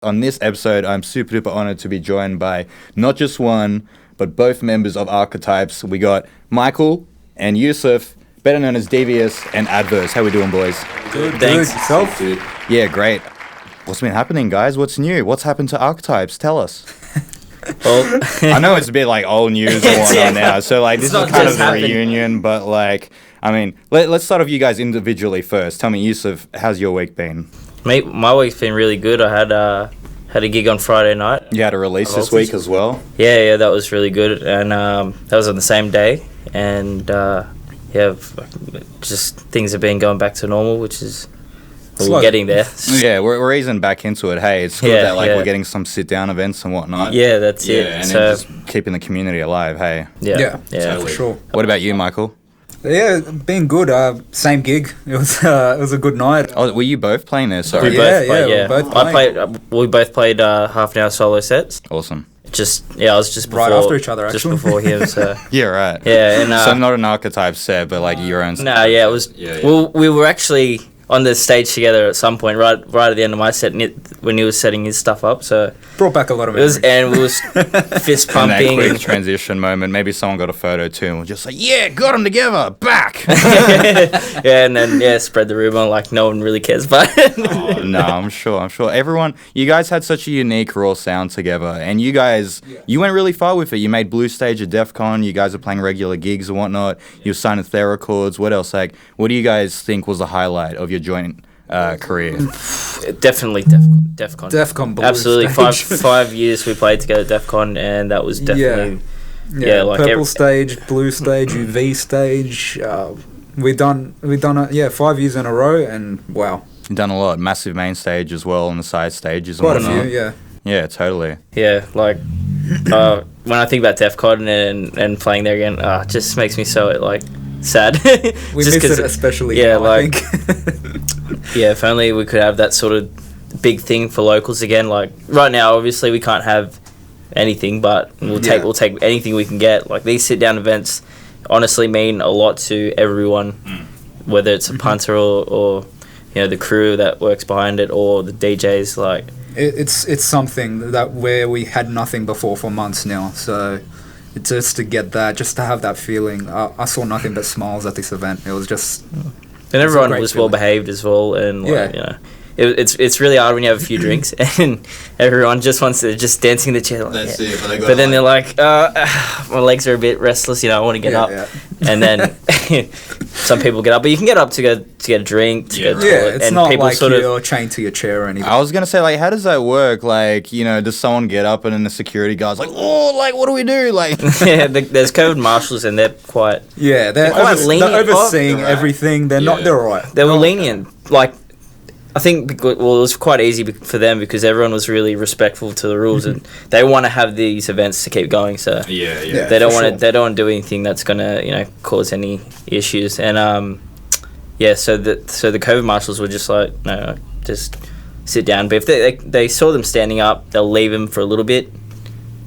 On this episode, I'm super duper honored to be joined by not just one, but both members of Archetypez. We got Michael and Yusof, better known as Deviouz and Adverze. How we doing, boys? Good, thanks. Yourself? Dude. Yeah, great. What's been happening, guys? What's new? What's happened to Archetypez? Tell us. Well, I know it's a bit like old news and whatnot now, so like this is not kind of just a happened. reunion, but like, I mean, let's start off you guys individually first. Tell me, Yusof, how's your week been? mate, my week's been really good. I had a gig on Friday night. You had a release this week as well? Yeah, that was really good, and that was on the same day. And just things have been going back to normal, which is we're getting there. Yeah, we're easing back into it. Hey, it's good that we're getting some sit-down events and whatnot. Yeah, that's it. And So then just keeping the community alive, hey. yeah, For sure. What about you, Michael? Yeah, been good. Same gig. It was a good night. Oh, were you both playing there? Sorry. We Yeah, both played. we Yeah, both I played. played. We both played half an hour solo sets. Awesome. I was just before, Right after each other, just actually. before him. So Yeah, right. yeah, and So not an Archetypez set, but like your own. no, yeah, it was. Yeah. Well, we were actually on the stage together at some point, right at the end of my set, when he was setting his stuff up. So Brought back a lot of it was, memories. and we was fist In that pumping. quick And, transition moment, maybe someone got a photo too, and was just like, "Yeah, got them together, back." yeah, and then spread the rumor like no one really cares, but No, I'm sure. Everyone, you guys had such a unique raw sound together, and you guys, you went really far with it. You made Blue Stage at Defqon. You guys are playing regular gigs and whatnot. You were signed with their records. What else? Like, what do you guys think was the highlight of your joint career? definitely Defqon. Defqon Blue Absolutely, Stage. five years we played together at Defqon, and that was definitely Yeah, like purple stage, blue stage, UV stage. We've done it. 5 years in a row, and wow, You've done a lot. Massive main stage as well, and the side stages and quite a whatnot. few. Yeah, Yeah, totally. yeah, like when I think about Defqon and playing there again, it just makes me so like sad. we Just missed 'cause it especially. yeah, now, like- I think. Yeah, if only we could have that sort of big thing for locals again. Like right now, obviously we can't have anything, but we'll take anything we can get. Like these sit down events, honestly mean a lot to everyone, whether it's a punter or the crew that works behind it or the DJs. Like It's something that where we had nothing before for months now. So it's just to get that, just to have that feeling. I saw nothing but smiles at this event. It was just. and everyone great was well feeling. behaved as well, and like, Yeah. it's really hard when you have a few drinks and everyone just wants to just dancing in the chair. Like, That's yeah. it. But then they're like, my legs are a bit restless. I want to get up. Yeah. And then some people get up, but you can get up to get a drink, to go to the Yeah, toilet, it's and not people like sort of you're chained to your chair or anything. I was gonna say, like, how does that work? Like, does someone get up and then the security guard's like, "Oh, like, what do we do?" Like, yeah, there's COVID marshals and they're quite. Yeah, they're, quite lenient. they're overseeing They're right. everything. They're not. They're alright. They were lenient. Like, I think it was quite easy for them because everyone was really respectful to the rules and they want to have these events to keep going. So Yeah, they don't for want to. sure. They don't want to do anything that's gonna cause any issues. And so the COVID marshals were just like, no, just sit down. But if they saw them standing up, they'll leave them for a little bit,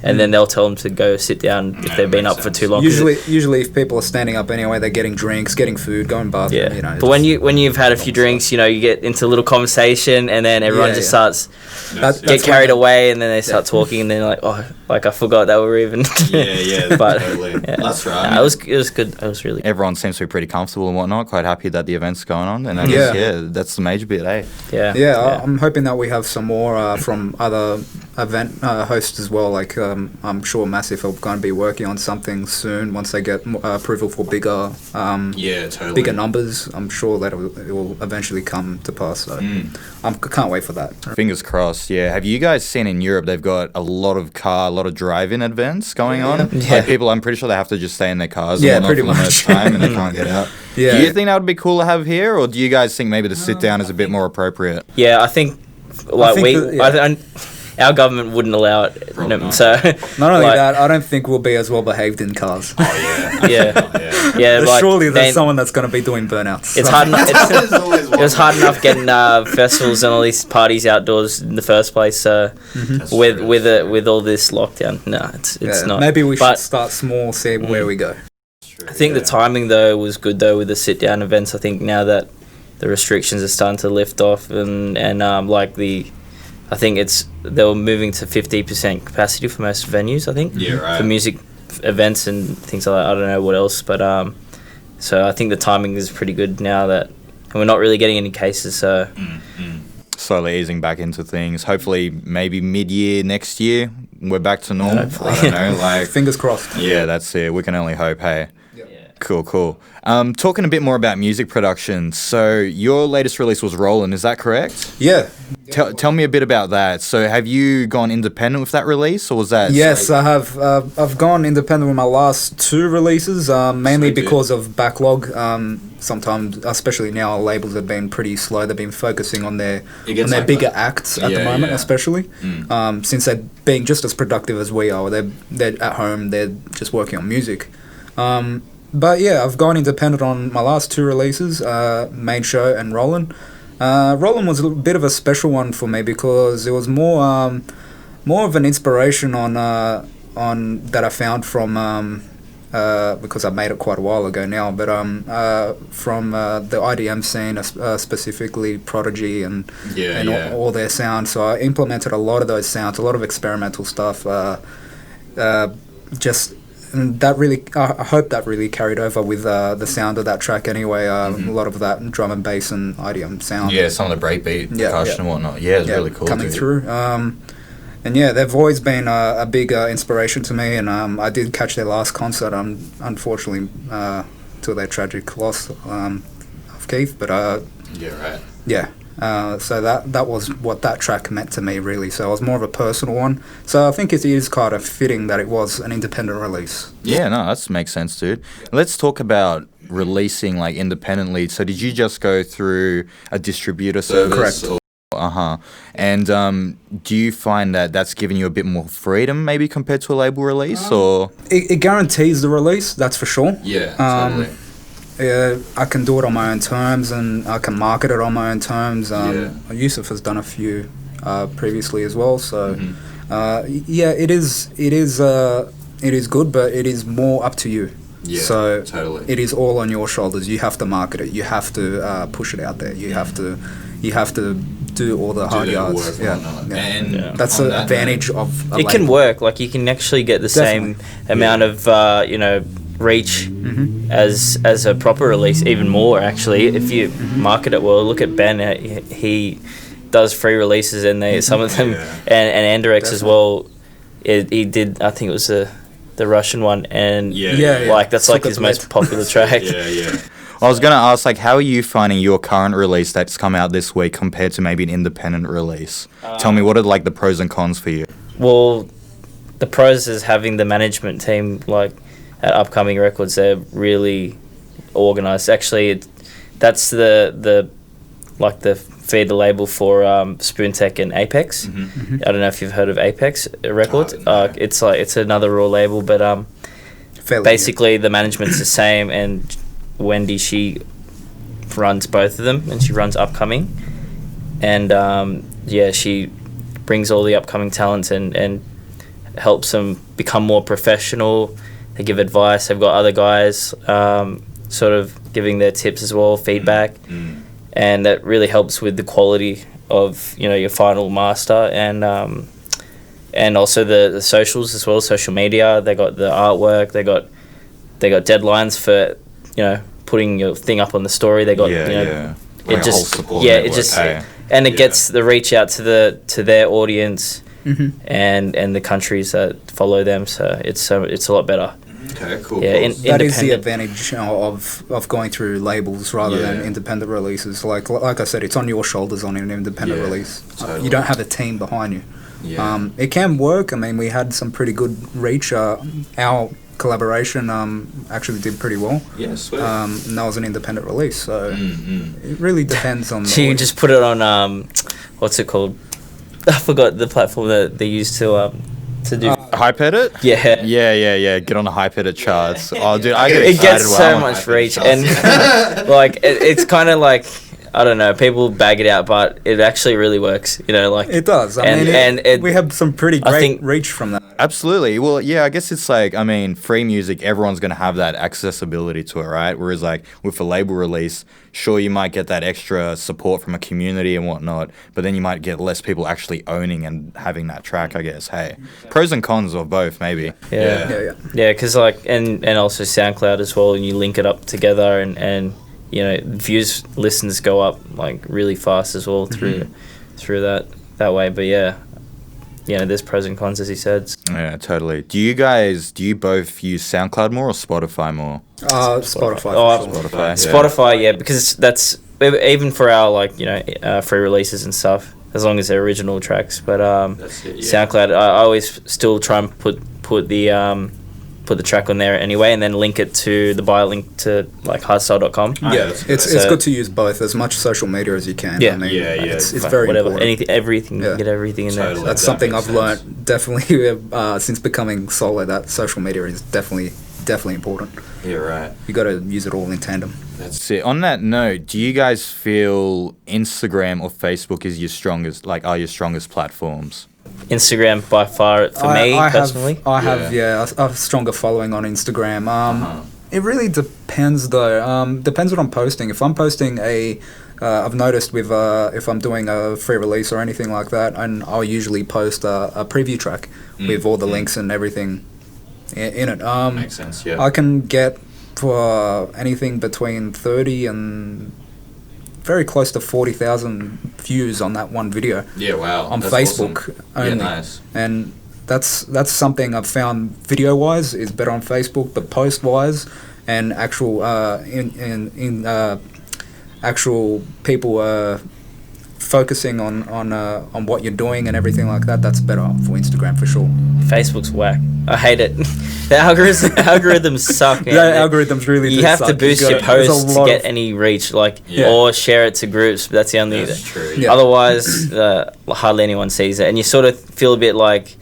and then they'll tell them to go sit down if they've been up for too long. 'cause Usually, if people are standing up anyway, they're getting drinks, getting food, going bathroom. yeah, but when you've had a few drinks, you get into a little conversation, and then everyone Yeah, just yeah. starts That's get when carried they- away, and then they start talking, and then like, oh, like I forgot that we were even. Yeah, but totally. yeah. That's right. Nah, it was good. It was really everyone seems to be pretty comfortable and whatnot. Quite happy that the event's going on, and I Yeah. guess that's the major bit, eh? yeah. I'm hoping that we have some more from other event hosts as well. Like I'm sure Masif are going to be working on something soon once they get approval for bigger Totally. bigger numbers. I'm sure that it will eventually come to pass. So I can't wait for that. Fingers crossed. Yeah. Have you guys seen in Europe? They've got a lot of drive-in events going on. Yeah. Like people, I'm pretty sure they have to just stay in their cars. Yeah, and whatnot pretty for the much. most time, and they can't get out. Yeah. Do you think that would be cool to have here, or do you guys think maybe the sit down is a bit more appropriate? Yeah, I think like think that- our government wouldn't allow it. Probably not. So Not only like, that, I don't think we'll be as well behaved in cars. Oh, yeah, like, Surely there's they- someone that's going to be doing burnouts. It's So- hard. There's always It was one. hard enough getting festivals and all these parties outdoors in the first place. So That's with true, with that's with all this lockdown, no, it's Yeah, not. Maybe we should But start small, see where we go. true. I think the timing though was good though with the sit down events. I think now that the restrictions are starting to lift off and like the I think they were moving to 50% capacity for most venues. I think. Yeah, right. For music events and things like that. I don't know what else, but so I think the timing is pretty good now that we're not really getting any cases. So slowly easing back into things. Hopefully, maybe mid-year next year, we're back to normal. Hopefully. I don't know, like Fingers crossed. yeah, that's it. We can only hope. Hey. Yeah. Cool. Talking a bit more about music production. So your latest release was Rollin', is that correct? Yeah. Tell me a bit about that. So have you gone independent with that release, or was that? Yes, I have. I've gone independent with my last 2 releases, mainly Sweet, dude. because of backlog. Sometimes, especially now, labels have been pretty slow. They've been focusing on their It gets like bigger that. acts at the Yeah, moment, yeah. especially since they're being just as productive as we are. They're at home. They're just working on music. But yeah, I've gone independent on my last 2 releases, Main Show and Rollin'. Rollin' was a bit of a special one for me because it was more of an inspiration on that I found from because I made it quite a while ago now, but from the IDM scene, specifically Prodigy and all their sound. So I implemented a lot of those sounds, a lot of experimental stuff. And that really, I hope that really carried over with the sound of that track anyway. A lot of that drum and bass and IDM sound. Yeah, some of the breakbeat percussion and whatnot. Yeah, it's really cool. Coming dude. through. And yeah, they've always been a big inspiration to me. And I did catch their last concert, unfortunately, to their tragic loss of Keith. But Yeah, right. yeah. So that was what that track meant to me, really. So it was more of a personal one. So I think it is kind of fitting that it was an independent release. Yeah, no, that makes sense, dude. Let's talk about releasing like independently. So did you just go through a distributor service? Correct. And do you find that that's giving you a bit more freedom maybe compared to a label release, or? It guarantees the release, that's for sure. Yeah, totally. I can do it on my own terms, and I can market it on my own terms. Yusof has done a few previously as well. So, yeah, it is good, but it is more up to you. Yeah, so totally. it is all on your shoulders. You have to market it. You have to push it out there. You have to do all the hard yards. Work and whatnot. And that's on the that advantage note, of a It can label. work. Like you can actually get the same amount of reach as a proper release, even more actually if you market it well. Look at Ben, he does free releases, and some of them and Anderex as well. He did, I think it was the Russian one, and like that's like his most popular track. Yeah. I was going to ask, like, how are you finding your current release that's come out this week compared to maybe an independent release? Tell me, what are, like, the pros and cons for you? Well, the pros is having the management team, like, at Upcoming Records. They're really organised. Actually, that's the feeder label for Spoontech and Apex. I don't know if you've heard of Apex Records. It's another raw label, but basically the management's the same, and Wendy, she runs both of them, and she runs Upcoming, and she brings all the upcoming talents and helps them become more professional. They give advice. They've got other guys sort of giving their tips as well, feedback, and that really helps with the quality of your final master, and also the socials as well, social media. They got the artwork. They got deadlines for putting your thing up on the story. They got Like a whole support it network, just hey? and it gets the reach out to their audience and the countries that follow them. So it's a lot better. Okay, cool. Yeah, cool. That is the advantage of going through labels rather than Yeah. independent releases. Like I said, it's on your shoulders on an independent Yeah, release. totally. You don't have a team behind you. Yeah. It can work. I mean, we had some pretty good reach. Our collaboration actually did pretty well. Yeah, sweet. And that was an independent release. So it really depends on. So you can just put it on what's it called? I forgot the platform that they use to do. Hype edit? Yeah. Yeah. Get on the hype edit charts. Oh, dude, I get It excited gets when so I'm on much hype edit reach, charts. and like it's kind of like I don't know, people bag it out, but it actually really works. You know, like It does. We have some pretty great reach from that. Absolutely. Well, yeah, I guess it's like, I mean, free music, everyone's going to have that accessibility to it, right? Whereas, like, with a label release, sure, you might get that extra support from a community and whatnot, but then you might get less people actually owning and having that track, I guess. Hey, pros and cons of both, maybe. Yeah, because, like, and also SoundCloud as well, and you link it up together, and you know, views, listens go up, like, really fast as well through that way. But, yeah. Yeah, there's pros and cons, as he said. Yeah, totally. Do you both use SoundCloud more or Spotify more? Spotify. Spotify, yeah, because that's even for our, like, you know, free releases and stuff, as long as they're original tracks. But SoundCloud, I always still try and put the track on there anyway, and then link it to the bio link to, like, hardstyle.com. Yeah, it's good to use both, as much social media as you can. Yeah, I mean, it's very important. Everything, get everything in there. That's something I've learned definitely since becoming solo. That social media is definitely important. Yeah, right. You got to use it all in tandem. That's it. On that note, do you guys feel Instagram or Facebook is are your strongest platforms? Instagram by far for me personally. I have a stronger following on Instagram. It really depends though. Depends what I'm posting. If I'm posting I've noticed with if I'm doing a free release or anything like that, and I'll usually post a preview track with all the links and everything in it. Makes sense. Yeah. I can get for anything between 30 and very close to 40,000 views on that one video. Yeah, wow. On That's Facebook awesome. only. Yeah, nice. And that's something I've found video-wise is better on Facebook, but post-wise and actual actual people focusing on what you're doing and everything like that, that's better for Instagram for sure. Facebook's whack. I hate it. The algorithms suck. Man. The algorithms really do You have suck. to boost your posts to get any reach, like, or share it to groups. But that's the only. That's true. Yeah. Otherwise, hardly anyone sees it, and you sort of feel a bit like,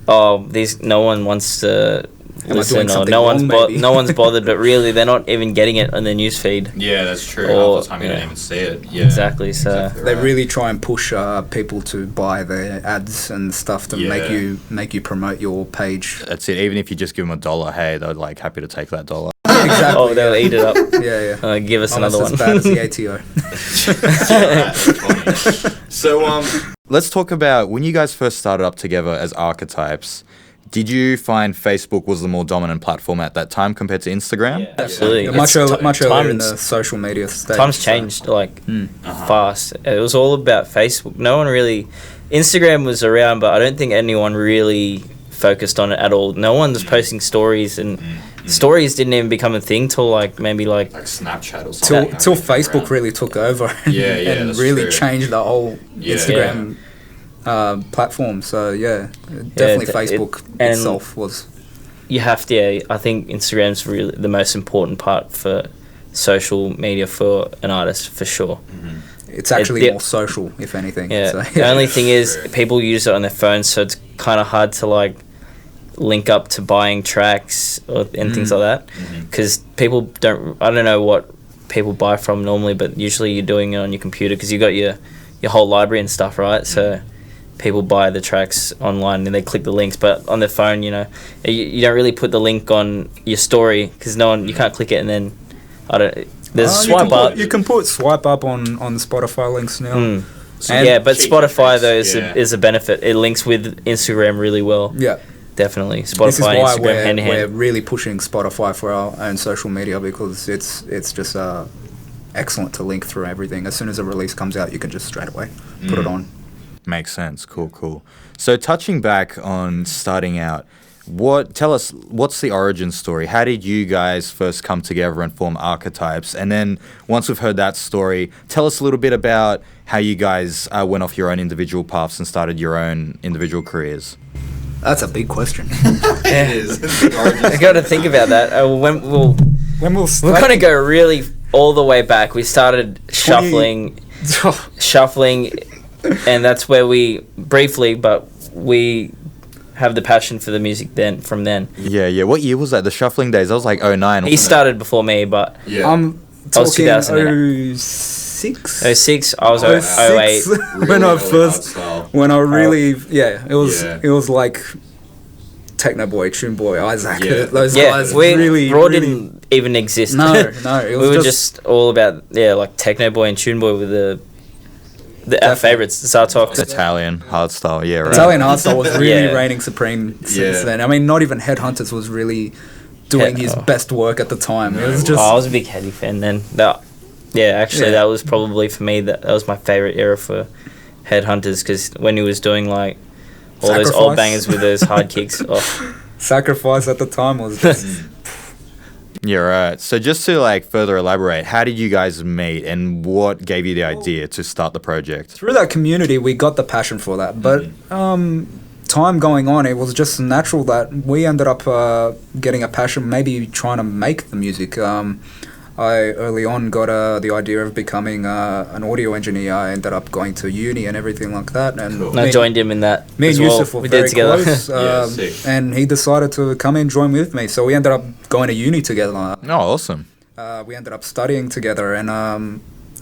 oh, no one wants to listen, or no one's bothered, but really they're not even getting it on their newsfeed. Yeah, that's true. Or, Half the time you don't even see it. Yeah. Exactly. So they really try and push people to buy their ads and stuff to make you promote your page. That's it. Even if you just give them $1, hey, they're like happy to take that $1. Exactly. Oh, they'll eat it up. Yeah. Give us Almost another one. as bad as the ATO. So Let's talk about when you guys first started up together as Archetypes. Did you find Facebook was the more dominant platform at that time compared to Instagram? Yeah, absolutely. Much earlier in the social media stage. Times changed fast. It was all about Facebook. No one really. Instagram was around, but I don't think anyone really focused on it at all. No one was posting stories, and stories didn't even become a thing till maybe like Snapchat or something. Till Facebook really took over and really changed the whole Instagram platform. So definitely Facebook itself was. You have to. I think Instagram's really the most important part for social media for an artist, for sure. It's actually more social, if anything. Yeah. So, The only thing is people use it on their phones, so it's kind of hard to link up to buying tracks and things like that, because people don't. I don't know what people buy from normally, but usually you're doing it on your computer because you got your whole library and stuff, right? So people buy the tracks online and they click the links, but on their phone, you don't really put the link on your story because you can't click it, and then there's swipe up. You can put swipe up on Spotify links now. But Spotify though is a benefit. It links with Instagram really well. Yeah. Definitely. Spotify, this is why Instagram, hand in hand. We're really pushing Spotify for our own social media because it's just excellent to link through everything. As soon as a release comes out, you can just straight away put it on. Makes sense. Cool. So touching back on starting out, tell us, what's the origin story? How did you guys first come together and form Archetypes? And then once we've heard that story, tell us a little bit about how you guys went off your own individual paths and started your own individual careers. That's a big question. It is. I got to think about that. We're going to go really all the way back. We started shuffling, and that's where we have the passion for the music from then. Yeah. What year was that? The shuffling days? I was like 09. He started before me, but I'm I was talking 2008. 06, 06? 06, I was 06 08. when I Really first, hardstyle. when I really, yeah, it was Yeah. it was like Techno Boy, Tune Boy, Isaac, Yeah. those Yeah, guys we really, Raw really, didn't even exist. no, it was we were just all about like Techno Boy and Tune Boy with our Definitely. favorites, Zartok. Italian hardstyle, yeah, right. Italian hardstyle was really Yeah. reigning supreme since Yeah. then. I mean, not even Headhunters was really doing his best work at the time. It was No. just I was a big Heady fan then. Actually, Yeah. that was probably for me. That was my favorite era for Headhunters because when he was doing like all those old Sacrifice. bangers with those hard kicks. Oh, Sacrifice at the time was just Yeah, right. So just to like further elaborate, how did you guys meet and what gave you the idea to start the project? through that community we got the passion for that. But time going on, it was just natural that we ended up getting a passion, maybe trying to make the music. I early on got the idea of becoming an audio engineer. I ended up going to uni and everything like that. And Cool. and I joined him in that. me and as well. Yusof were We very did it together. close, Yeah, sick. and he decided to come and join with me. So we ended up going to uni together. Oh, awesome. We ended up studying together, and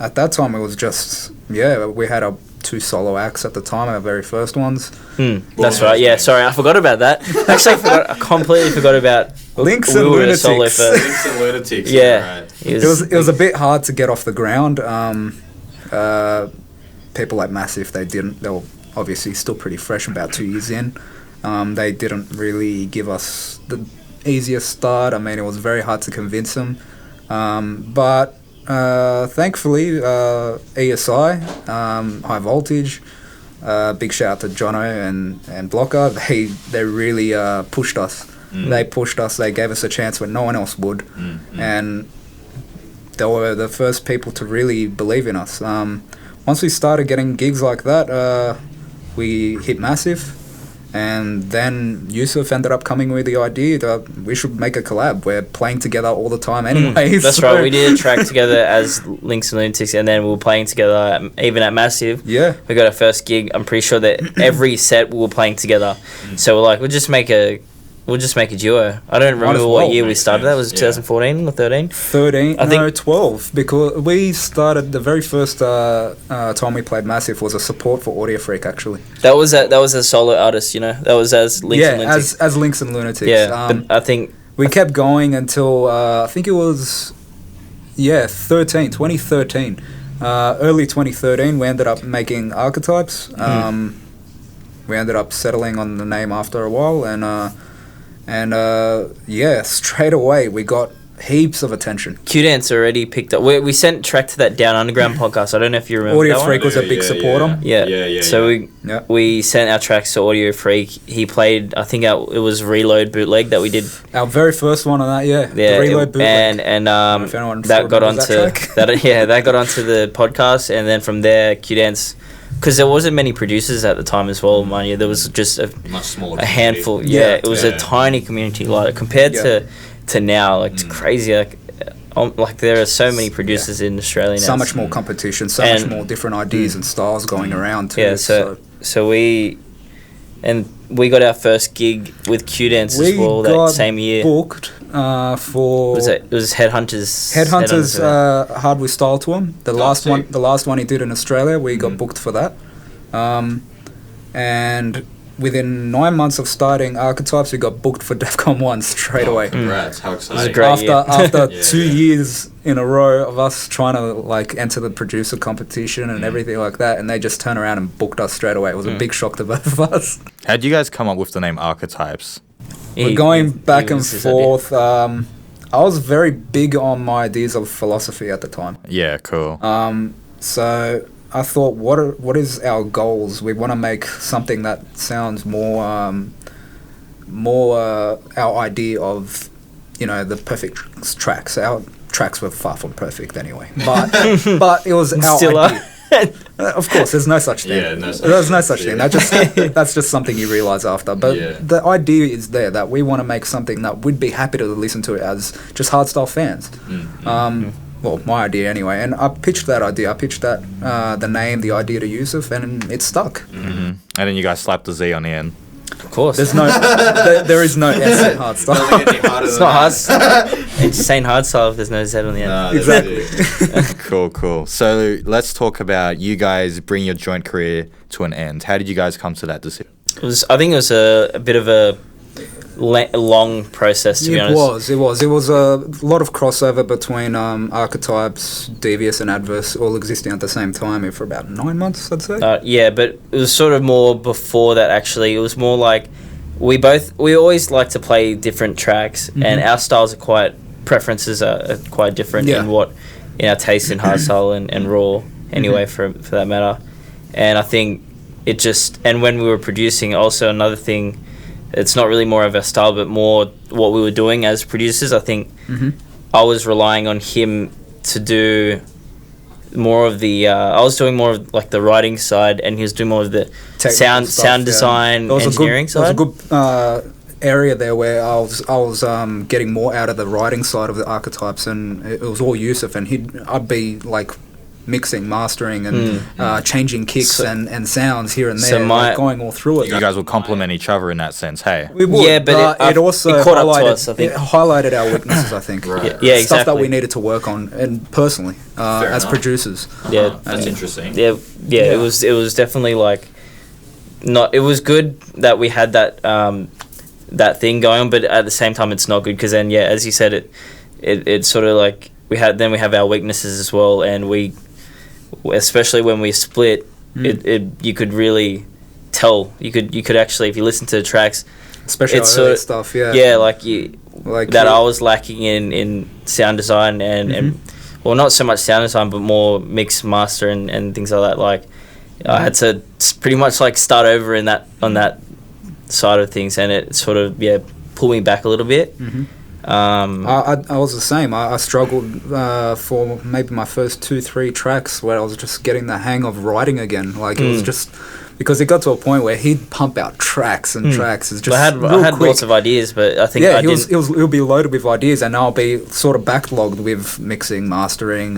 at that time it was just we had our 2 solo acts at the time, our very first ones. That's right. Yeah, sorry, I forgot about that. Actually, I completely forgot about Links we and were a solo Lunatics. first. Links and lunatics. Yeah, Right. It was a bit hard to get off the ground. People like Masif, they were obviously still pretty fresh, about 2 years in. They didn't really give us the easiest start. I mean, it was very hard to convince them. But thankfully, ESI, High Voltage, big shout out to Jono and Blocker, they really pushed us. They pushed us, they gave us a chance when no one else would. And they were the first people to really believe in us. Once we started getting gigs like that, we hit Masif. And then Yusof ended up coming with the idea that we should make a collab. We're playing together all the time anyway. That's so- right. We did a track together as Links and Lunatics, and then we were playing together even at Massive. Yeah. We got our first gig. I'm pretty sure that every set we were playing together. So we're like, we'll just make a duo. I don't remember as what well. year we Makes started. That was sense, 2014 or 13. 13, I think- 12, because we started, the very first time we played Massive was a support for Audio Freak, actually. That was as solo artist, you know. That was as Links and Lunatics. as Links and Lunatics. Yeah, but I think we kept going until, I think it was, 2013. Early 2013, we ended up making Archetypes. We ended up settling on the name after a while, and straight away we got heaps of attention. Q-Dance already picked up. We sent a track to that Down Underground podcast. I don't know if you remember Audio that one. Freak was a big supporter. Yeah. So Yeah. we sent our tracks to Audio Freak. He played, I think it was Reload bootleg that we did. Our very first one on that, Yeah, the Reload bootleg. and if anyone that got remembers onto that track. that got onto the podcast, and then from there Q-Dance, because there wasn't many producers at the time as well, mind you. There was just Much smaller. a handful. community. Yeah, it was a Yeah. tiny community, like compared to now, like it's crazy. Like there are so many producers in Australia now. So much more competition, so much And- more different ideas and styles going around too. Yeah, so we got our first gig with Q-Dance as well that same year. booked for It was Headhunters. Headhunters event. Hardware Style Tour. The sick. last one he did in Australia, we got booked for that. And within 9 months of starting Archetypes, we got booked for Defqon 1 straight away. Congrats! How exciting! great. After year. Yeah, 2 yeah. years in a row of us trying to like enter the producer competition and everything like that, and they just turned around and booked us straight away. It was a big shock to both of us. How did you guys come up with the name Archetypes? We're going back and was his idea. forth. I was very big on my ideas of philosophy at the time. Yeah, cool. So I thought, what is our goals? We want to make something that sounds more our idea of, the perfect tracks. Our tracks were far from perfect anyway, but it was our Still idea. Of course, there's no such thing. Yeah, no such There's no thing. such thing. Yeah. That's just something you realize after. But Yeah. the idea is there that we want to make something that we'd be happy to listen to it as just hardstyle fans. Well, my idea anyway. And I pitched that idea. I pitched that the name, the idea to Yusof, and it stuck. And then you guys slapped the Z on the end. course. There's no, there is no S in hardstyle. Doesn't get any harder It's than not that. hard. It's insane hardstyle if there's no Z on the end. Nah, Exactly. Cool. So let's talk about you guys bring your joint career to an end. How did you guys come to that decision? I think it was a bit of a long process, to be honest. It was a lot of crossover between Archetypez, Deviouz, and Adverze all existing at the same time for about 9 months, I'd say. Yeah, but it was sort of more before that, actually. It was more like we always like to play different tracks, and our styles preferences are quite different in our taste in hardstyle and raw, anyway, for that matter. And I think and when we were producing, also another thing, it's not really more of our style, but more what we were doing as producers. I think I was relying on him to do more of the. I was doing more of like the writing side, and he was doing more of the sound design, engineering side. There was a good area there where I was getting more out of the writing side of the Archetypes, and it was all Yusof, and I'd be like mixing, mastering, and changing kicks and sounds here and there, So like going all through it. You guys will complement each other in that sense. Hey. We would, Yeah, but it also it caught up to highlighted, us, I think. it highlighted our weaknesses, I think. Right. Yeah, Stuff that exactly. we needed to work on, and personally, as enough. producers. Yeah, That's interesting. Yeah. It was definitely like not. It was good that we had that that thing going on, but at the same time, it's not good because then, as you said, it sort of like we have our weaknesses as well, and we, especially when we split, you could really tell. You could actually, if you listen to the tracks, Especially it's early sort of stuff, yeah. Yeah, like you. Like That I was lacking in sound design and well, not so much sound design, but more mix, master, and things like that. Like I had to pretty much like start over on that side of things, and it sort of pulled me back a little bit. I was the same. I struggled for maybe my first 2-3 tracks where I was just getting the hang of writing again. Like it was just because it got to a point where he'd pump out tracks and tracks. It's just I had quick. lots of ideas, but I think he'll be loaded with ideas, and I'll be sort of backlogged with mixing, mastering,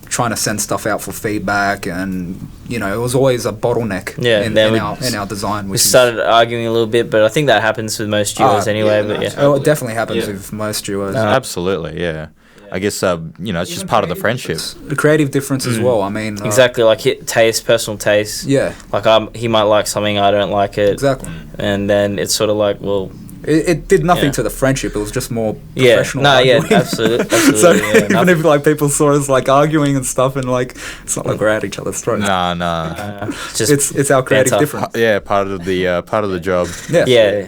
trying to send stuff out for feedback, and it was always a bottleneck in our design. We started arguing a little bit, but I think that happens with most duos anyway. But it definitely happens with most duos. Absolutely, yeah. I guess it's just part of the friendship. The creative difference as well. I mean, exactly, like personal taste. Yeah, like he might like something, I don't like it. Exactly, and then it's sort of like, well, it did nothing to the friendship. It was just more professional. Absolutely. So even if like people saw us like arguing and stuff, and like it's not like we're at each other's throats. Nah. It's our creative difference. Yeah, part of the job. Yeah.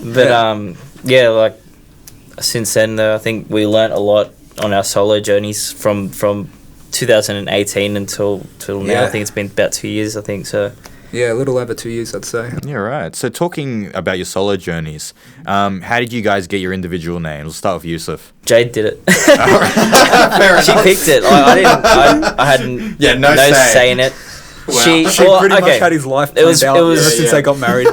But like since then, though, I think we learnt a lot on our solo journeys from 2018 until now. I think it's been about 2 years. I think so. Yeah, a little over 2 years, I'd say. Yeah, right. So talking about your solo journeys, how did you guys get your individual names? We'll start with Yusof. Jade did it. Fair She enough. picked it. I didn't. I had no say in it. Wow. She pretty much had his life planned out ever since they got married.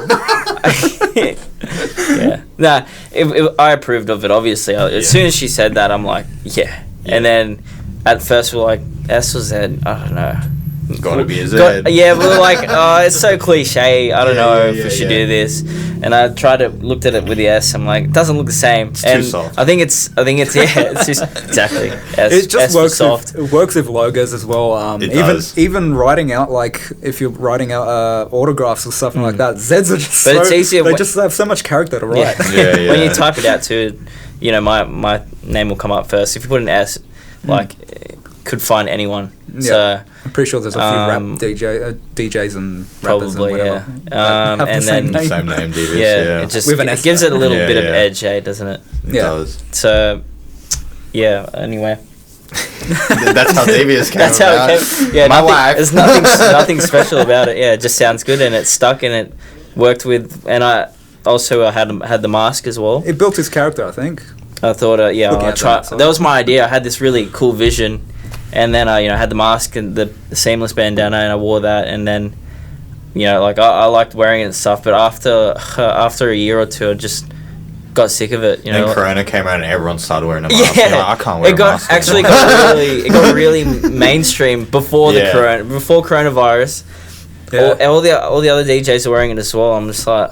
I approved of it, obviously. As soon as she said that, I'm like, yeah. And then at first we're like, S or Z? I don't know. Gotta be a Z. We were like, oh, it's so cliche. I don't know if we should do this. And I looked at it with the S. I'm like, it doesn't look the same. It's and too soft. I think it's it's just exactly. It just S works. soft. It works with logos as well. It does. Even writing out, like if you're writing out autographs or something like that, Z's are just. But it's easier. They just have so much character to write. Yeah. When you type it out too, my name will come up first. If you put an S, could find anyone. Yeah. So I'm pretty sure there's a few rap DJs and rappers probably, and whatever. yeah. have the And same then name. Same name, Deviouz. yeah, it just With an it S gives it a little Yeah, bit of yeah. edge, doesn't it? It Yeah. does. So anyway, That's how Deviouz came that's how about. it came. Yeah, My wife. There's nothing special about it. Yeah, it just sounds good and it stuck and it worked with. And I also had the mask as well. It built his character, I think. I thought, Looking I'll at try. that, That was my idea. I had this really cool vision, and then I, had the mask and the seamless bandana, and I wore that, and then, I liked wearing it and stuff. But after a year or two, I just got sick of it. Then Corona came out and everyone started wearing a mask. Yeah, You're like, I can't wear a mask. Actually anymore. got really mainstream before Yeah. before coronavirus. All the other DJs are wearing it as well. I'm just like,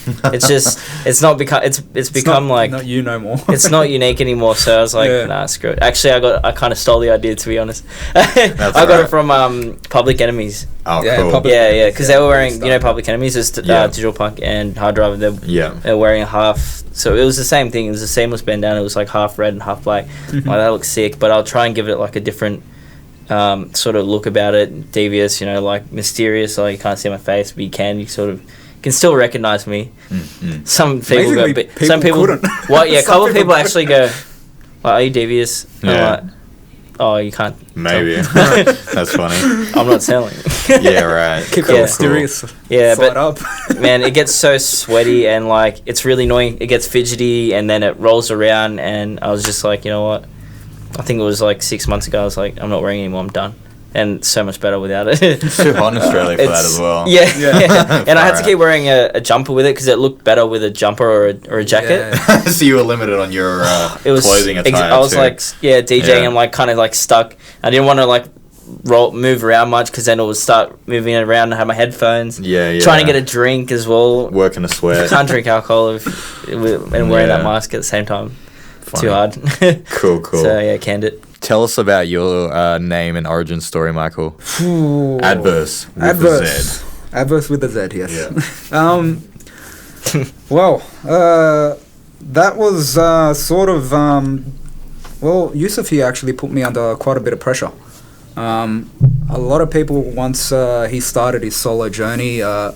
it's become like not you no more. it's not unique anymore. So I was like, Yeah. nah, screw it. Actually, I kind of stole the idea, to be honest. I got right. it from Public Enemies. Oh, Yeah, cool. Public- Yeah, because they were wearing, stuff. Public Enemies is Yeah. Digital Punk and Hard Drive. Yeah. They're wearing a half. So it was the same thing. It was a seamless bandana. It was like half red and half black. Like, that looks sick. But I'll try and give it like a different sort of look about it. Devious, like mysterious. Like you can't see my face, but you can still recognize me. Mm-hmm. Some people Amazingly, go. Some people. couldn't. Well, yeah, a Some couple of people people actually go. Well, are you devious? And I'm Yeah. like, oh, you can't. Maybe. tell. That's funny. I'm not telling. Yeah, right. Keep Yeah. it mysterious. Yeah, Side but up. man, it gets so sweaty and like it's really annoying. It gets fidgety and then it rolls around. And I was just like, you know what? I think it was like 6 months ago. I was like, I'm not wearing it anymore. I'm done. And so much better without it. It's too hot in Australia for that as well. Yeah, Yeah. and I had to Far keep wearing a jumper with it because it looked better with a jumper or a jacket. Yeah. So you were limited on your It was clothing attire. I was too. like, DJing Yeah. and like kind of like stuck. I didn't want to like move around much because then it would start moving around and have my headphones. yeah. Trying to get a drink as well. working a sweat. Can't drink alcohol and wearing that Yeah. mask at the same time. Funny. Too hard. Cool. So yeah, canned it. Tell us about your name and origin story, Michael. Ooh. Adverze. With Adverze. a Z. Adverse with a Z, yes. Yeah. Well, that was sort of Yusof here actually put me under quite a bit of pressure. A lot of people, once he started his solo journey, I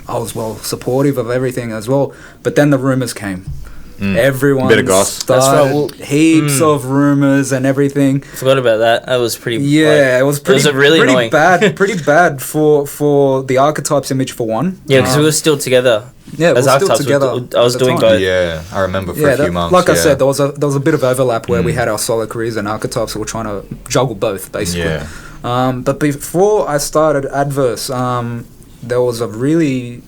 was supportive of everything as well. But then the rumors came. Everyone Bit of goss. started That's right, well, heaps of rumors and everything. Forgot about that. That was pretty. Yeah, it was pretty. really pretty annoying. bad. Pretty bad for the Archetypes image for one. Yeah, because we were still together. Yeah, we as were still Archetypes, together. I was at the doing time. both. Yeah, I remember for a few months. Like I yeah. said, there was a bit of overlap where we had our solo careers and Archetypes, so we're trying to juggle both basically. Yeah. But before I started Adverse, there was a really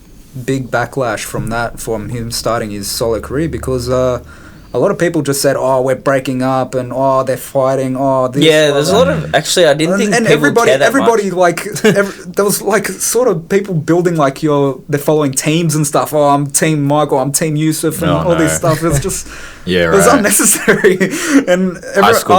big backlash from him starting his solo career because a lot of people just said, "Oh, we're breaking up," and "Oh, they're fighting." Oh, this, Yeah, there's a lot of actually. I didn't think and people everybody, care that everybody much. there was like sort of people building like they're following teams and stuff. Oh, I'm Team Michael, I'm Team Yusof, and Oh, all this no. stuff. It's just Yeah, it was right. unnecessary, and school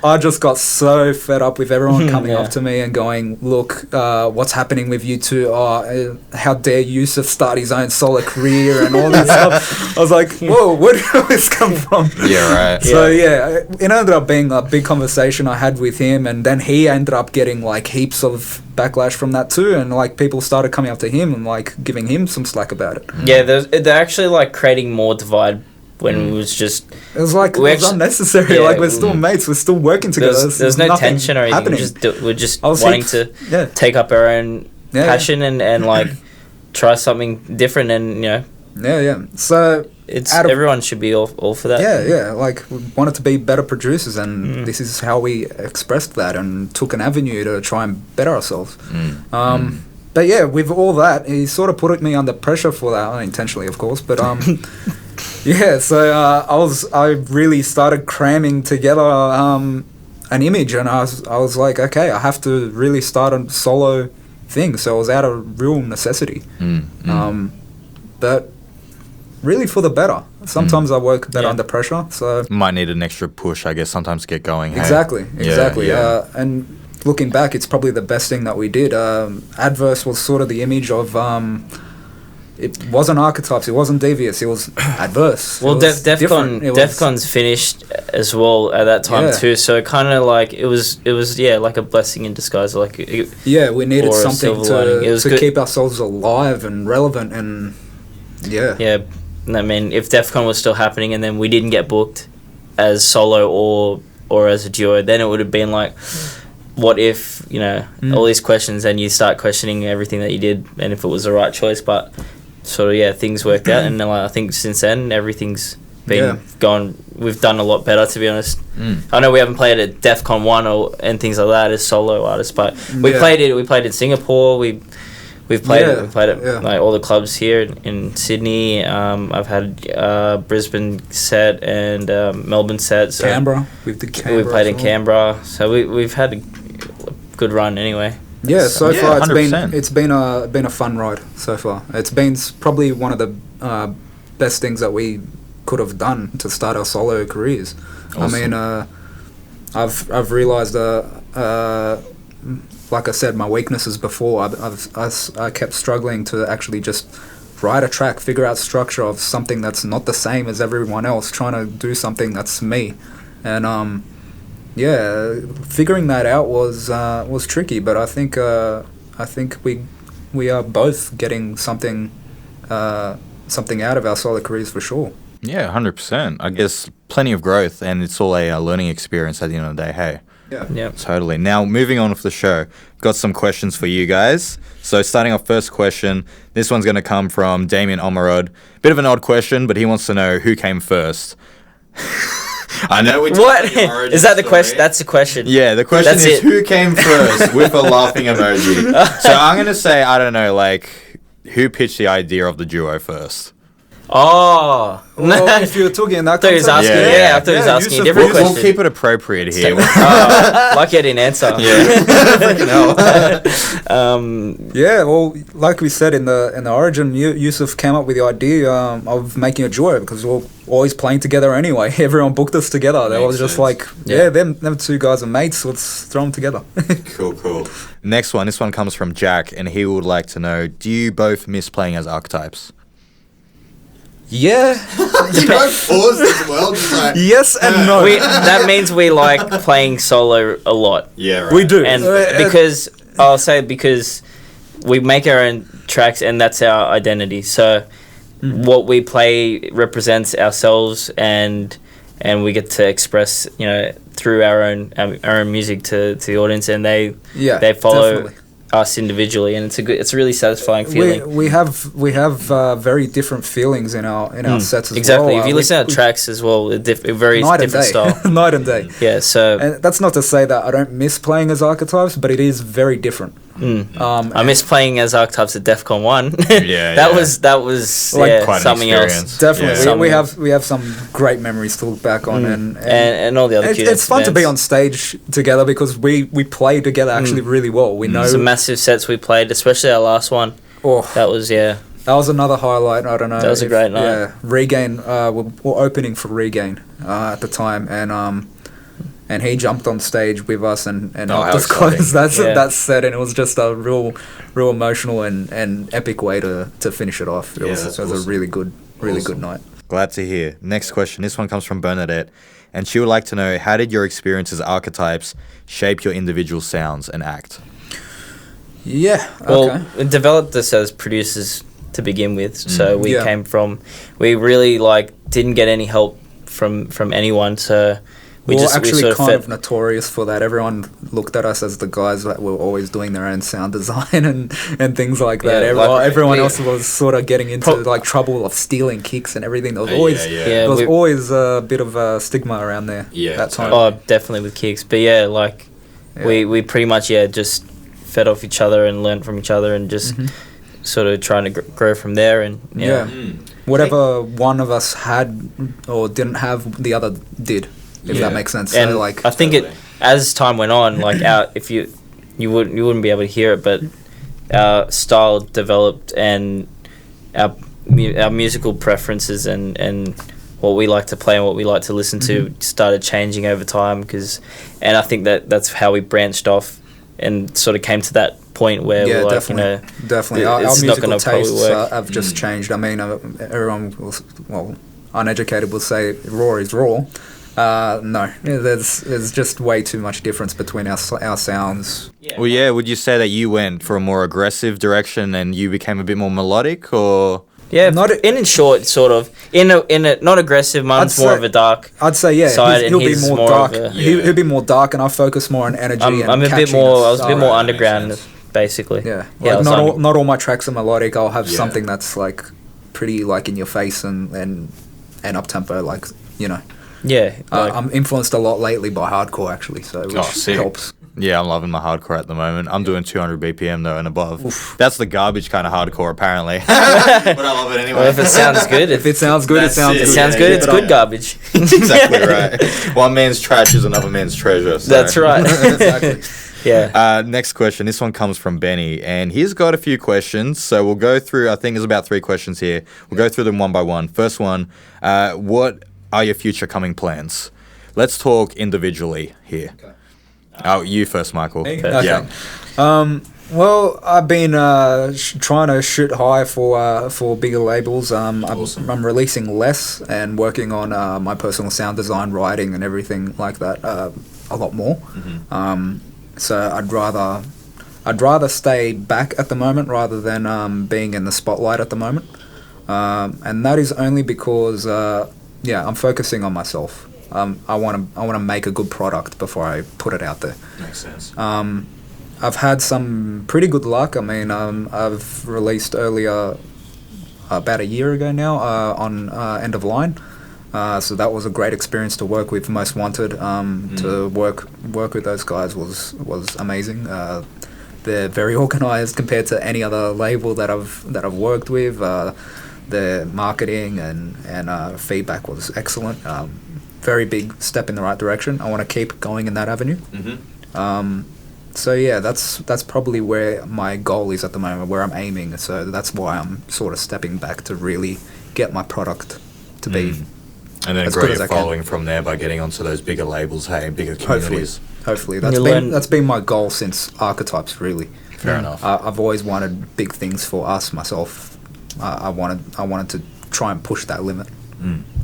I just got so fed up with everyone coming Yeah. up to me and going, "Look, what's happening with you two? Oh, how dare Yusof start his own solo career and all this stuff." I was like, "Whoa, where did all this come from?" Yeah, right. So yeah, it ended up being a big conversation I had with him, and then he ended up getting like heaps of backlash from that too, and like people started coming up to him and like giving him some slack about it. Yeah, they're actually like creating more divide when it was just It was like We it was actu- unnecessary. yeah, like we're still mates, we're still working together. there's no nothing tension or anything. happening. We're just I was wanting heaps- to yeah. take up our own Yeah. passion and like try something different and Yeah. So it's Out of- everyone should be all for that. yeah, like we wanted to be better producers, and this is how we expressed that and took an avenue to try and better ourselves. But yeah, with all that, he sort of put me under pressure for that, unintentionally, of course. But yeah, so I really started cramming together an image, and I was like, okay, I have to really start a solo thing. So it was out of real necessity. But really for the better. Sometimes I work better Yeah. under pressure. So Might need an extra push, I guess, sometimes to get going. Hey? exactly. Yeah. And looking back, it's probably the best thing that we did. Adverse was sort of the image of. It wasn't Archetypes. It wasn't Devious. It was Adverse. Well, It was different. It was- Defqon's finished as well at that time Yeah. too. So kind of like it was like a blessing in disguise. Like Yeah, we needed or a something silver lining. It was to good. keep ourselves alive and relevant, and yeah. Yeah, I mean, if Defqon was still happening and then we didn't get booked as solo or as a duo, then it would have been like, what if, all these questions, and you start questioning everything that you did and if it was the right choice. But sort of, yeah, things worked out, and I think since then everything's been gone. We've done a lot better, to be honest. I know we haven't played at Defqon 1 and things like that as solo artists, but we played in Singapore. We've played it. We played it like all the clubs here in Sydney. I've had Brisbane set and Melbourne set. So Canberra. We did Canberra. we played in as well. Canberra. So we've had a good run anyway. Yeah, so Yeah, far 100%. it's been a fun ride so far. It's been probably one of the best things that we could have done to start our solo careers. Awesome. I mean, I've realized like I said, my weaknesses before. I kept struggling to actually just write a track, figure out structure of something that's not the same as everyone else, trying to do something that's me, and yeah, figuring that out was tricky. But I think we are both getting something out of our solo careers for sure. Yeah, 100%. I guess plenty of growth, and it's all a learning experience at the end of the day. Hey. Yeah. Totally. Now, moving on with the show, got some questions for you guys. So, starting off, first question. This one's going to come from Damien Omarod. Bit of an odd question, but he wants to know who came first. I know we. What is that? The question? That's the question. Yeah, the question That's is it. who came first with a laughing emoji. So I'm gonna say I don't know, like who pitched the idea of the duo first. Oh. Well, if you were talking in that I thought he was context, asking. Yeah. I thought he was asking a Yusof, different We'll question. keep it appropriate here. Lucky I didn't answer. Freaking hell. Yeah, well, like we said in the origin, Yusof came up with the idea of making a duo because we're always playing together anyway. Everyone booked us together. They Makes was just sense. like, yeah, them two guys are mates. Let's throw them together. Cool. Next one. This one comes from Jack, and he would like to know: do you both miss playing as Archetypes? Yeah. You both paused as well, just like... Yes and no. That means we like playing solo a lot. Yeah, right. We do. And because we make our own tracks and that's our identity. So what we play represents ourselves and we get to express, through our own music to the audience, and they follow definitely. us individually, and it's a really satisfying feeling. We have very different feelings in our sets as Exactly. well. If you listen to tracks as well, a very night and different day. style. Night and day. Yeah. So And that's not to say that I don't miss playing as Archetypes, but it is very different. I miss playing as Archetypes at Defqon 1. Yeah, that yeah. was Like, quite an something experience. else. Definitely, Yeah. we have some great memories to look back on, And all the other it's fun to be on stage together because we play together actually really well. We know Some massive sets we played, especially our last one. oh, That was that was another highlight. I don't know. That was a great night. Yeah, Regain. We're opening for Regain at the time, and he jumped on stage with us and Oh, helped how us close Yeah. that set, and it was just a real emotional and epic way to finish it off. It Yeah, was that's a awesome. really good night. Glad to hear. Next question. This one comes from Bernadette, and she would like to know: how did your experience as Archetypes shape your individual sounds and act? Yeah. Well, Okay. we developed this as producers to begin with, so we Yeah. we really didn't get any help from anyone, so we We're just actually sort of kind fed. of notorious for that. Everyone looked at us as the guys that were always doing their own sound design and things like that. Yeah, Everyone we- else was sort of getting into Pro- trouble of stealing kicks and everything. There was Yeah, always yeah. Yeah, there was we- always a bit of a stigma around there. Yeah, that time. Oh, definitely with kicks, but yeah, Yeah. we pretty much just fed off each other and learned from each other and just sort of trying to grow from there and Yeah. Mm. Whatever one of us had or didn't have, the other did. If Yeah. that makes sense. And So I think Totally. as time went on, if you wouldn't be able to hear it, but our style developed and our musical preferences and what we like to play and what we like to listen to started changing over time and I think that's how we branched off and sort of came to that point where yeah, we're like, definitely. Our it's not musical gonna probably tastes work. have just changed. I mean, everyone uneducated will say raw is raw. No, there's just way too much difference between our sounds. Well, yeah. Would you say that you went for a more aggressive direction and you became a bit more melodic, or? Yeah, Not in short, sort of. In a not aggressive. Mine's I'd more say- of a dark. I'd say yeah, Side, and he'll be he's more more dark. of a- He'll be more dark, and I focus more on energy. and I'm a bit more. I was a bit catchiness. more Alright, that underground, makes sense. basically. Yeah, Yeah, I like was not all my tracks are melodic. I'll have Yeah. something that's like pretty in your face and up tempo, Yeah. I'm influenced a lot lately by hardcore actually, so which sick. helps. Yeah, I'm loving my hardcore at the moment. I'm doing 200 BPM though and above. That's the garbage kind of hardcore, apparently. But I love it anyway. well, if it sounds good, If it sounds good, it That's sounds it. good. it sounds Yeah, good, keep it's it good up. garbage. Exactly right. One man's trash is another man's treasure. So. That's right. exactly. Yeah. Next question. This one comes from Benny, and he's got a few questions. So we'll go through. I think there's about 3 questions here. We'll go through them one by one. First one: what are your future coming plans? Let's talk individually here. Okay. Oh, you first, Michael. Me? Yeah. Okay. Well, I've been trying to shoot high for bigger labels. Awesome. I'm releasing less and working on my personal sound design, writing, and everything like that a lot more. So I'd rather stay back at the moment rather than being in the spotlight at the moment. And that is only because I'm focusing on myself. I want to make a good product before I put it out there. Makes sense. I've had some pretty good luck. I mean, I've released earlier, about a year ago now, on End of Line. So that was a great experience to work with Most Wanted. To work with those guys was amazing. They're very organised compared to any other label that I've worked with. Their marketing and feedback was excellent. Very big step in the right direction. I want to keep going in that avenue. So yeah, that's probably where my goal is at the moment, where I'm aiming. So that's why I'm sort of stepping back to really get my product to be And then as grow good as your I can. following from there by getting onto those bigger labels, bigger communities. Hopefully, You that's been my goal since Archetypes. Really, Fair enough. I've always wanted big things for us myself. I wanted to try and push that limit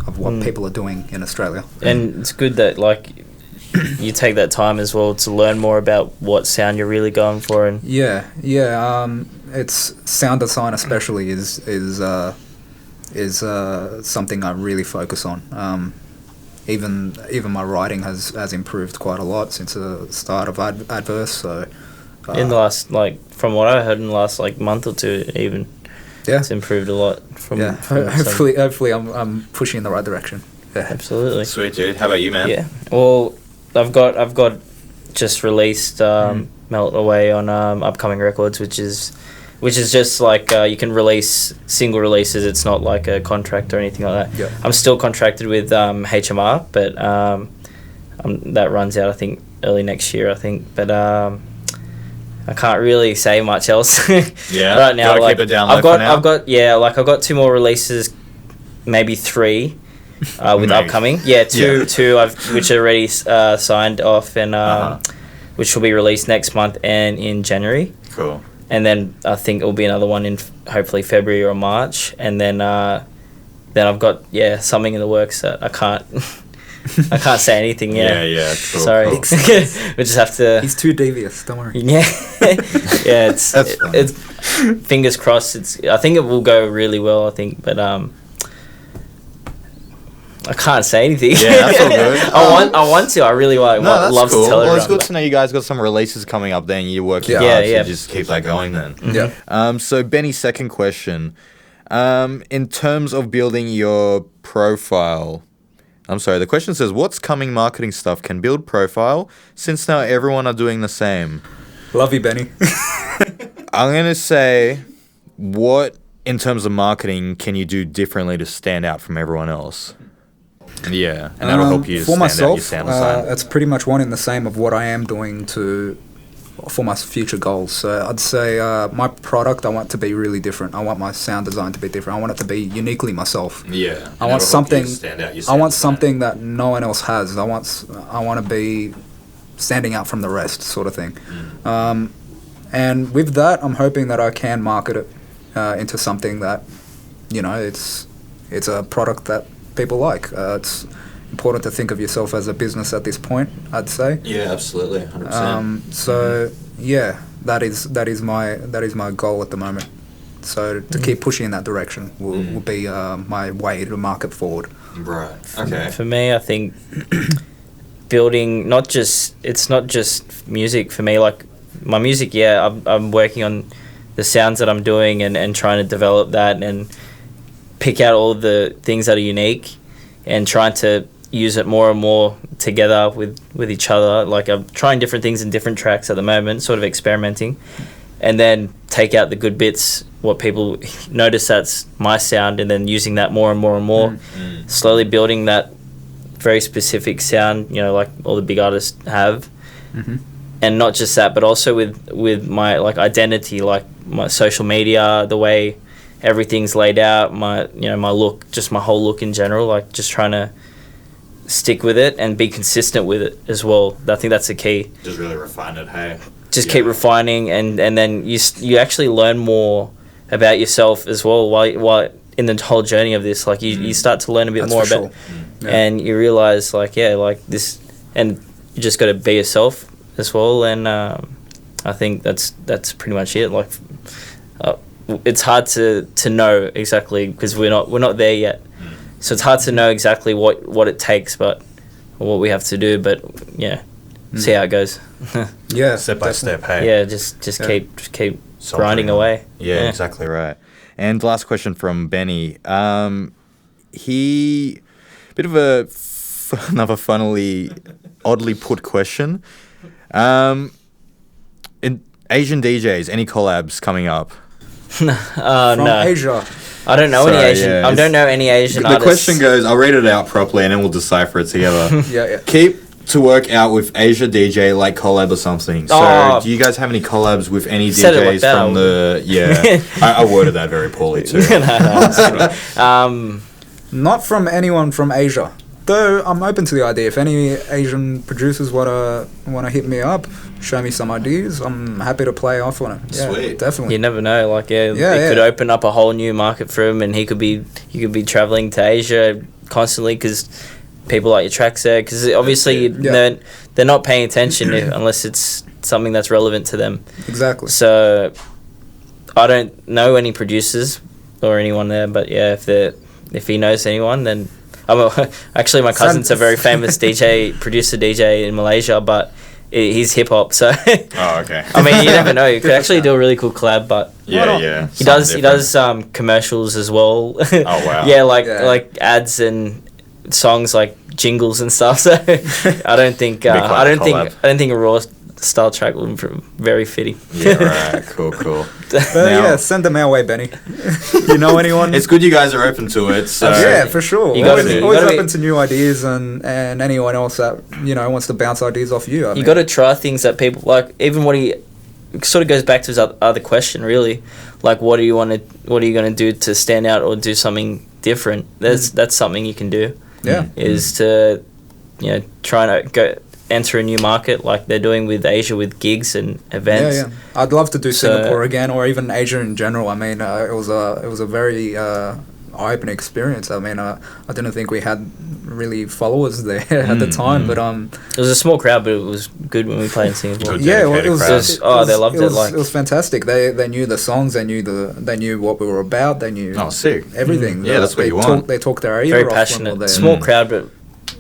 of what people are doing in Australia. And it's good that like you take that time as well to learn more about what sound you're really going for. And It's sound design especially is something I really focus on. Even my writing has improved quite a lot since the start of Adverze. So in the last, like, from what I heard in the last like month or two, even it's improved a lot. From hopefully I'm pushing in the right direction. Yeah. Absolutely. Sweet, dude. How about you, man? Yeah. Well, I've got just released Melt Away on Upcoming Records, which is just like you can release single releases. It's not like a contract or anything like that. Yeah. I'm still contracted with HMR, but that runs out I think early next year. I think, but I can't really say much else. Yeah. Right now, Gotta like keep it down low for now. I've got 2 more releases, maybe 3. With Nice. Upcoming, two which are already signed off, and which will be released next month and in January. Cool. And then I think it will be another one in hopefully February or March, and then I've got something in the works that I can't say anything yet. Yeah. Cool, Sorry, cool. we just have to. He's too devious. Don't worry. Yeah, yeah. It's That's fine. it's fingers crossed. I think it will go really well. I think, but I can't say anything. Yeah, that's all good. I want to. I really love to tell Well, everyone. it's good to know you guys got some releases coming up. Then you're working Yeah. hard, Yeah. so just keep that going. Then. Yeah. So Benny's second question, in terms of building your profile. I'm sorry. The question says, "What's coming marketing stuff can build profile since now everyone are doing the same?" Love you, Benny. I'm gonna say, what in terms of marketing can you do differently to stand out from everyone else? Yeah, and that'll help you for stand myself. out your sound design. It's pretty much one in the same of what I am doing for my future goals. So I'd say my product, I want to be really different. I want my sound design to be different. I want it to be uniquely myself. Yeah, I want something. Stand out your I want sound something that no one else has. I want to be standing out from the rest, sort of thing. And with that, I'm hoping that I can market it into something that, it's a product that people like. It's important to think of yourself as a business at this point, I'd say. Yeah, absolutely, 100%. So yeah, that is my goal at the moment. So to keep pushing in that direction will be my way to market forward. Right. Okay. For me, I think building it's not just music for me. Like my music, I'm working on the sounds that I'm doing and trying to develop that and pick out all the things that are unique and trying to use it more and more together with each other. Like I'm trying different things in different tracks at the moment, sort of experimenting, and then take out the good bits, what people notice that's my sound, and then using that more and more and more, slowly building that very specific sound, like all the big artists have. and not just that, but also with my like identity, like my social media, the way everything's laid out, my my look, just my whole look in general, like just trying to stick with it and be consistent with it as well. I think that's the key. Just really refine it, hey. Just keep refining, and then you actually learn more about yourself as well while in the whole journey of this. Like you start to learn a bit That's more for about, sure. and you realize like this, and you just got to be yourself as well. And I think that's pretty much it. Like it's hard to know exactly because we're not there yet. So it's hard to know exactly what it takes, but what we have to do. But see how it goes. Yeah, Step by step, hey. Yeah, just keep grinding away. Yeah, exactly right. And last question from Benny. He bit of another funnily, oddly put question. In Asian DJs, any collabs coming up? From No. Asia. I don't know any Sorry, Asian. yeah, I don't know any Asian The artists. question goes, I'll read it out properly and then we'll decipher it together. Yeah. Keep to work out with Asia DJ like collab or something. So Oh. do you guys have any collabs with any Said it like DJs that. from the... Yeah, I worded that very poorly too. No. Not from anyone from Asia. Though I'm open to the idea. If any Asian producers wanna hit me up, show me some ideas, I'm happy to play off on it. Yeah, Sweet. definitely. You never know. Like it Yeah. could open up a whole new market for him, and you could be traveling to Asia constantly because people like your tracks there. Because obviously they're not paying attention unless it's something that's relevant to them. Exactly. So I don't know any producers or anyone there, but yeah, if he knows anyone, then actually my cousin's a very famous producer DJ in Malaysia, but he's hip hop, so Oh, okay. I mean you never know. You could actually do a really cool collab, but Yeah. he does commercials as well. Oh, wow. Yeah, like ads and songs like jingles and stuff. So I don't think I don't think a Rawstyle track would be very fitting. Yeah, right. Cool. But Now- send them our way, Benny. You know anyone? It's good you guys are open to it. So Yeah, for sure. You gotta Always, be- you always gotta be- open to new ideas and anyone else that wants to bounce ideas off you. I You mean, got to try things that people like. Even what he sort of goes back to his other question, really. Like, what are you going to do to stand out or do something different? That's something you can do. Yeah. Is to try to enter a new market like they're doing with Asia with gigs and events. Yeah. I'd love to do So- Singapore again, or even Asia in general. I mean, it was a very eye-opening experience. I mean, I didn't think we had really followers there at the time, but It was a small crowd, but it was good when we played in Singapore. Good. yeah, well, it was. Dedicated crowd. They loved it. It was fantastic. They knew the songs. They knew what we were about. They knew Oh, sick. everything. Yeah, that's what you want. They talked their ear Very off when we passionate. were there. Small crowd, but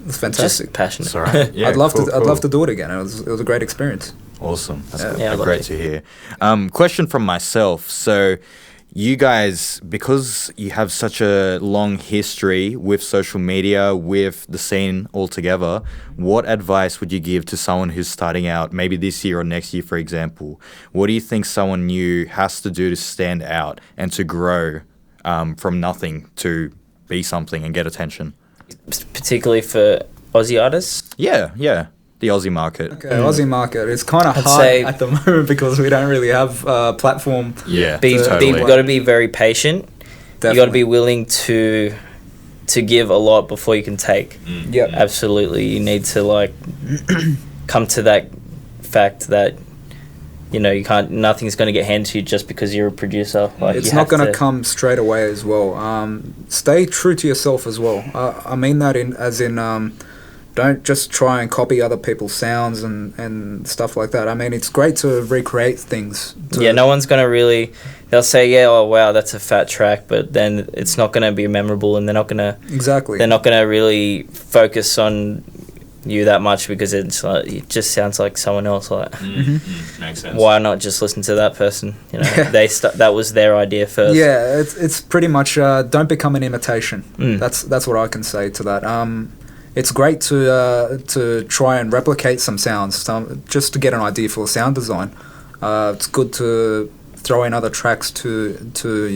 It's fantastic. just passionate. It's all right. Yeah, I'd love cool, to. I'd cool. love to do it again. It was a great experience. Awesome. That's Yeah. Yeah, I loved great it. to hear. Question from myself. So, you guys, because you have such a long history with social media, with the scene altogether, what advice would you give to someone who's starting out, maybe this year or next year, for example? What do you think someone new has to do to stand out and to grow from nothing to be something and get attention? Particularly for Aussie artists. Yeah. The Aussie market. Okay, Aussie market. It's kind of I'd hard say- at the moment because we don't really have a platform. Yeah, You've totally. got to be very patient. You got to be willing to give a lot before you can take. Yep. Absolutely, you need to come to that fact that you can't. Nothing's going to get handed to you just because you're a producer. Like It's you not have going to come straight away as well. Stay true to yourself as well. I mean that don't just try and copy other people's sounds and stuff like that. I mean, it's great to recreate things. No one's going to really. They'll say, "Yeah, oh wow, that's a fat track," but then it's not going to be memorable, and they're not going to. Exactly. They're not going to really focus on you that much because it's like it just sounds like someone else. Like, Makes sense. why not just listen to that person? That was their idea first. Yeah, it's pretty much don't become an imitation. Mm. That's what I can say to that. It's great to try and replicate some sounds, just to get an idea for sound design. It's good to throw in other tracks to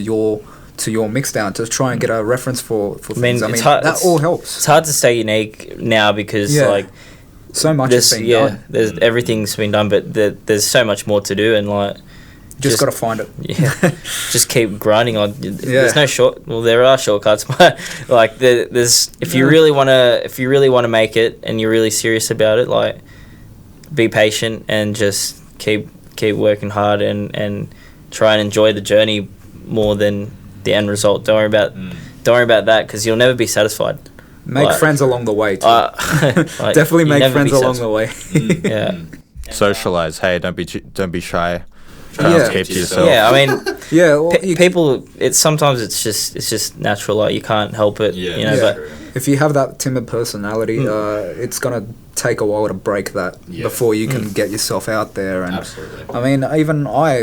your mix down to try and get a reference for things. I mean, it's hard- that all helps. It's hard to stay unique now because Yeah. So much has been done. There's everything's been done, but there's so much more to do, and like Just got to find it. Yeah, just keep grinding on. There's no there are shortcuts, but like there's if you really wanna make it and you're really serious about it, like be patient and just keep working hard and try and enjoy the journey more than the end result. Don't worry about that, because you'll never be satisfied. Make friends along the way too. Like, definitely make friends along the way. Yeah. Socialize. Hey, don't be shy. Yeah. Keep to yourself. Yeah, I mean, Well, people. Sometimes it's just natural. Like you can't help it. Yeah. You know, Yeah. but if you have that timid personality, it's gonna take a while to break that before you can get yourself out there. And Absolutely. I mean, even I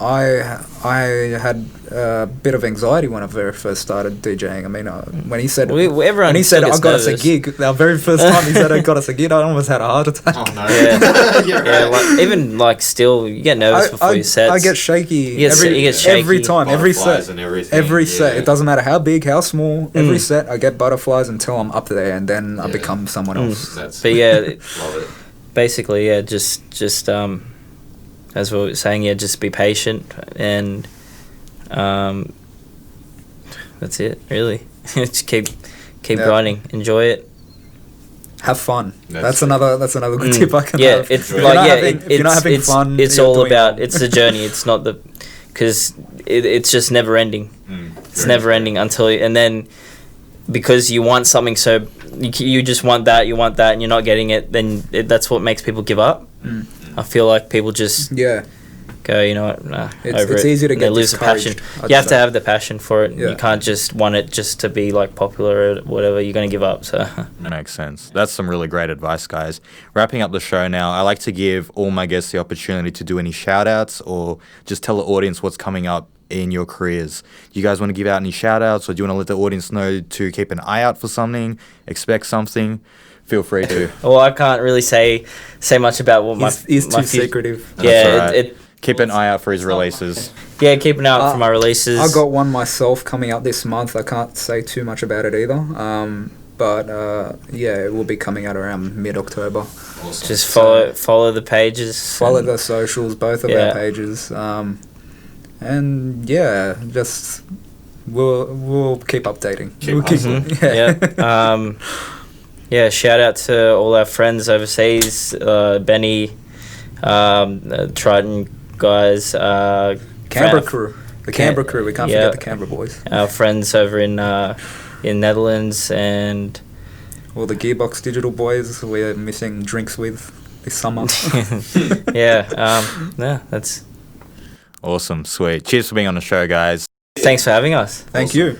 had a bit of anxiety when I very first started DJing. I mean, when he said everyone I still gets got us a nervous. gig, the very first time he said I got us a gig, I almost had a heart attack. Oh no. Yeah. You're Yeah, right. like, even like still, you get nervous before your sets. I get shaky. You get shaky. Every time, every Butterflies set. and everything. Every set, Yeah. it doesn't matter how big, how small. Every set, I get butterflies until I'm up there, and then I Yeah. become someone else. But yeah, Love it. basically, yeah, just as we were saying, yeah, just be patient and that's it, really. Just keep grinding, enjoy it. Have fun. That's That's another good tip I can Yeah, have. it's If you're like not if you're not having fun, it's you're all doing about wrong. it's the journey. It's not because it's just never ending. It's never ending and then because you want something so you just want that, and you're not getting it, then that's what makes people give up. I feel like people just Yeah, go, you know what, nah, over it's it. easy to And they get lose the passion. discouraged, I'd You have to say. have the passion for it. Yeah. You can't just want it just to be like popular or whatever. You're gonna give up. So Makes sense. That's some really great advice, guys. Wrapping up the show now, I like to give all my guests the opportunity to do any shout outs or just tell the audience what's coming up in your careers. Do you guys want to give out any shout outs, or do you want to let the audience know to keep an eye out for something, expect something? Feel free to. well, I can't really say much about what he's my too fut- secretive. That's Yeah, alright. it Keep an eye out for his releases. yeah, keep an eye out for my releases. I got one myself coming out this month. I can't say too much about it either. But yeah, it will be coming out around mid-October. Awesome. Just follow the pages. Follow and- the socials, both of Yeah. our pages. And yeah, just we'll keep updating. Keep We'll hustling. Yeah. Yeah, shout out to all our friends overseas, Benny, Triton guys, Canberra crew. The Canberra crew. We can't yeah. forget the Canberra boys. our friends over in Netherlands, and All the Gearbox Digital boys we're missing drinks with this summer. yeah, that's. Awesome. Sweet. Cheers for being on the show, guys. Thanks for having us. Thank you.